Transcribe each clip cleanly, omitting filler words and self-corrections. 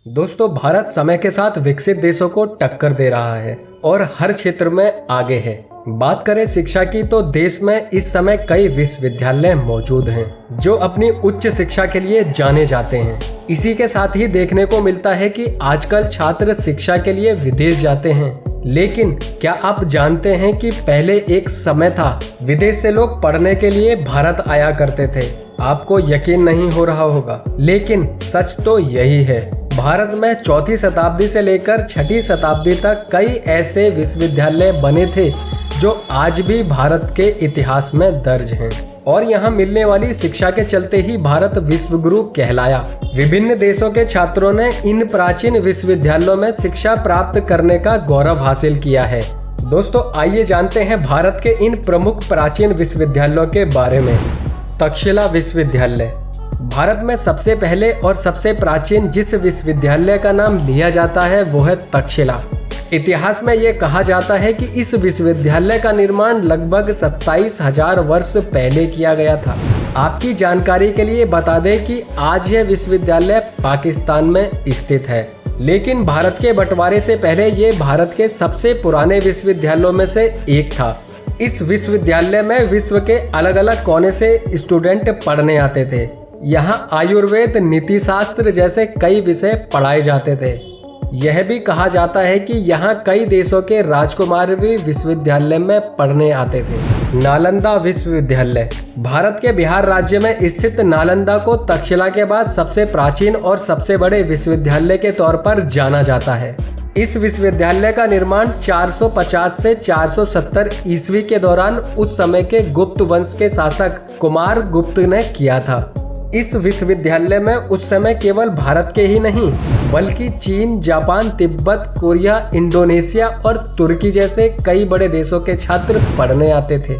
दोस्तों, भारत समय के साथ विकसित देशों को टक्कर दे रहा है और हर क्षेत्र में आगे है। बात करें शिक्षा की तो देश में इस समय कई विश्वविद्यालय मौजूद हैं जो अपनी उच्च शिक्षा के लिए जाने जाते हैं। इसी के साथ ही देखने को मिलता है कि आजकल छात्र शिक्षा के लिए विदेश जाते हैं। लेकिन क्या आप जानते हैं कि पहले एक समय था विदेश से लोग पढ़ने के लिए भारत आया करते थे। आपको यकीन नहीं हो रहा होगा, लेकिन सच तो यही है। भारत में 4वीं शताब्दी से लेकर 6वीं शताब्दी तक कई ऐसे विश्वविद्यालय बने थे जो आज भी भारत के इतिहास में दर्ज हैं और यहाँ मिलने वाली शिक्षा के चलते ही भारत विश्व गुरु कहलाया। विभिन्न देशों के छात्रों ने इन प्राचीन विश्वविद्यालयों में शिक्षा प्राप्त करने का गौरव हासिल किया है। दोस्तों, आइए जानते हैं भारत के इन प्रमुख प्राचीन विश्वविद्यालयों के बारे में। तक्षशिला विश्वविद्यालय भारत में सबसे पहले और सबसे प्राचीन जिस विश्वविद्यालय का नाम लिया जाता है वो है तक्षशिला। इतिहास में ये कहा जाता है कि इस विश्वविद्यालय का निर्माण लगभग 27,000 वर्ष पहले किया गया था। आपकी जानकारी के लिए बता दें कि आज यह विश्वविद्यालय पाकिस्तान में स्थित है, लेकिन भारत के बंटवारे से पहले ये भारत के सबसे पुराने विश्वविद्यालयों में से एक था। इस विश्वविद्यालय में विश्व के अलग अलग कोने से स्टूडेंट पढ़ने आते थे। यहाँ आयुर्वेद, नीति शास्त्र जैसे कई विषय पढ़ाए जाते थे। यह भी कहा जाता है कि यहाँ कई देशों के राजकुमार भी विश्वविद्यालय में पढ़ने आते थे। नालंदा विश्वविद्यालय भारत के बिहार राज्य में स्थित नालंदा को तक्षशिला के बाद सबसे प्राचीन और सबसे बड़े विश्वविद्यालय के तौर पर जाना जाता है। इस विश्वविद्यालय का निर्माण 450 से 470 ईस्वी के दौरान उस समय के गुप्त वंश के शासक कुमार गुप्त ने किया था। इस विश्वविद्यालय में उस समय केवल भारत के ही नहीं बल्कि चीन, जापान, तिब्बत, कोरिया, इंडोनेशिया और तुर्की जैसे कई बड़े देशों के छात्र पढ़ने आते थे।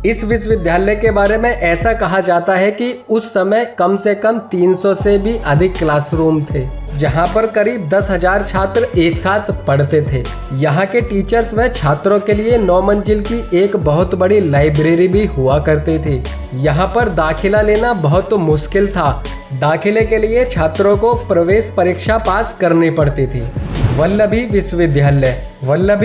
इस विश्वविद्यालय के बारे में ऐसा कहा जाता है कि उस समय कम से कम 300 से भी अधिक क्लासरूम थे जहां पर करीब 10,000 छात्र एक साथ पढ़ते थे। यहाँ के टीचर्स व छात्रों के लिए 9 मंजिल की एक बहुत बड़ी लाइब्रेरी भी हुआ करती थी। यहाँ पर दाखिला लेना बहुत मुश्किल था। दाखिले के लिए छात्रों को प्रवेश परीक्षा पास करनी पड़ती थी। वल्लभी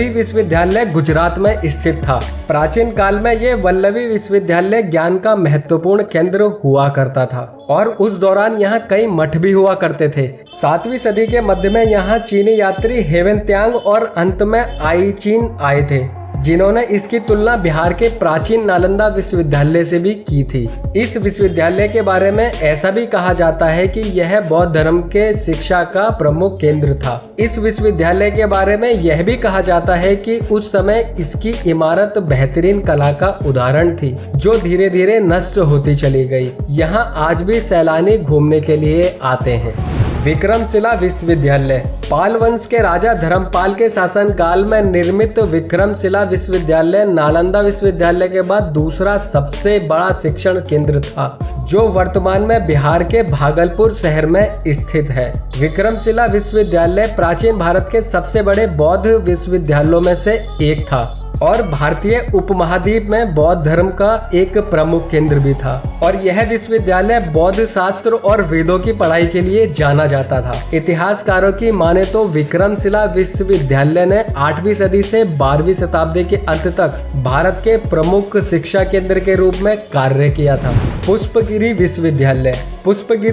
विश्वविद्यालय गुजरात में स्थित था। प्राचीन काल में ये वल्लभी विश्वविद्यालय ज्ञान का महत्वपूर्ण केंद्र हुआ करता था और उस दौरान यहाँ कई मठ भी हुआ करते थे। 7वीं सदी के मध्य में यहाँ चीनी यात्री हेवेनत्यांग और अंत में आई चीन आए थे, जिन्होंने इसकी तुलना बिहार के प्राचीन नालंदा विश्वविद्यालय से भी की थी। इस विश्वविद्यालय के बारे में ऐसा भी कहा जाता है कि यह बौद्ध धर्म के शिक्षा का प्रमुख केंद्र था। इस विश्वविद्यालय के बारे में यह भी कहा जाता है कि उस समय इसकी इमारत बेहतरीन कला का उदाहरण थी जो धीरे धीरे नष्ट होती चली गई। यहाँ आज भी सैलानी घूमने के लिए आते हैं। विक्रमशिला विश्वविद्यालय पाल वंश के राजा धर्मपाल के शासनकाल में निर्मित विक्रमशिला विश्वविद्यालय नालंदा विश्वविद्यालय के बाद दूसरा सबसे बड़ा शिक्षण केंद्र था, जो वर्तमान में बिहार के भागलपुर शहर में स्थित है। विक्रमशिला विश्वविद्यालय प्राचीन भारत के सबसे बड़े बौद्ध विश्वविद्यालयों में से एक था और भारतीय उपमहाद्वीप में बौद्ध धर्म का एक प्रमुख केंद्र भी था और यह विश्वविद्यालय बौद्ध शास्त्र और वेदों की पढ़ाई के लिए जाना जाता था। इतिहासकारों की माने तो विक्रमशिला विश्वविद्यालय ने 8वीं सदी से 12वीं शताब्दी के अंत तक भारत के प्रमुख शिक्षा केंद्र के रूप में कार्य किया था। पुष्पगिरी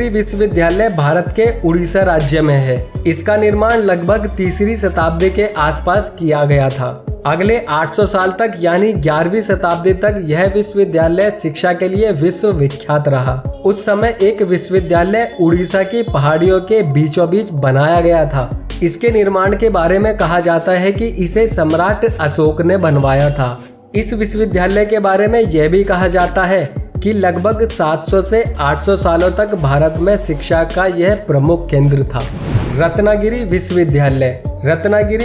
विश्वविद्यालय भारत के उड़ीसा राज्य में है। इसका निर्माण लगभग 3री शताब्दी के आसपास किया गया था। अगले 800 साल तक यानी 11वीं शताब्दी तक यह विश्वविद्यालय शिक्षा के लिए विश्व विख्यात रहा। उस समय एक विश्वविद्यालय उड़ीसा की पहाड़ियों के बीचों बीच बनाया गया था। इसके निर्माण के बारे में कहा जाता है कि इसे सम्राट अशोक ने बनवाया था। इस विश्वविद्यालय के बारे में यह भी कहा जाता है कि लगभग 700 से 800 सालों तक भारत में शिक्षा का यह प्रमुख केंद्र था। रत्नागिरी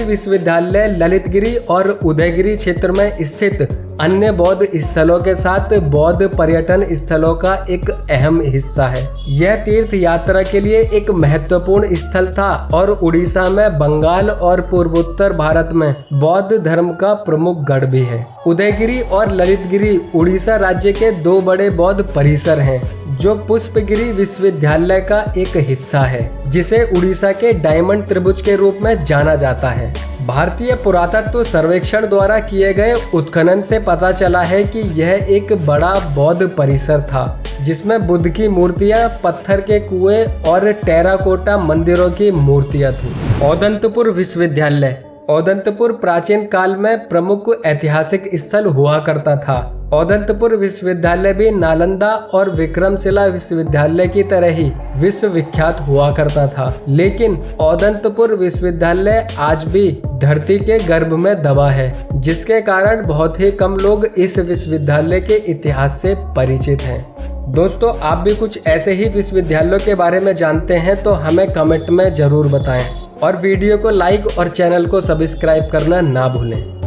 विश्वविद्यालय ललितगिरी और उदयगिरी क्षेत्र में स्थित अन्य बौद्ध स्थलों के साथ बौद्ध पर्यटन स्थलों का एक अहम हिस्सा है। यह तीर्थ यात्रा के लिए एक महत्वपूर्ण स्थल था और उड़ीसा में, बंगाल और पूर्वोत्तर भारत में बौद्ध धर्म का प्रमुख गढ़ भी है। उदयगिरी और ललितगिरी उड़ीसा राज्य के 2 बड़े बौद्ध परिसर हैं जो पुष्पगिरी विश्वविद्यालय का एक हिस्सा है, जिसे उड़ीसा के डायमंड त्रिभुज के रूप में जाना जाता है। भारतीय पुरातत्व सर्वेक्षण द्वारा किए गए उत्खनन से पता चला है कि यह एक बड़ा बौद्ध परिसर था, जिसमें बुद्ध की मूर्तियां, पत्थर के कुएं और टेराकोटा मंदिरों की मूर्तियां थीं। औदंतपुर विश्वविद्यालय। औदंतपुर प्राचीन काल में प्रमुख ऐतिहासिक स्थल हुआ करता था। औदंतपुर विश्वविद्यालय भी नालंदा और विक्रमशिला विश्वविद्यालय की तरह ही विश्व विख्यात हुआ करता था, लेकिन औदंतपुर विश्वविद्यालय आज भी धरती के गर्भ में दबा है, जिसके कारण बहुत ही कम लोग इस विश्वविद्यालय के इतिहास से परिचित हैं। दोस्तों, आप भी कुछ ऐसे ही विश्वविद्यालयों के बारे में जानते हैं तो हमें कमेंट में जरूर बताएं और वीडियो को लाइक और चैनल को सब्सक्राइब करना ना भूलें।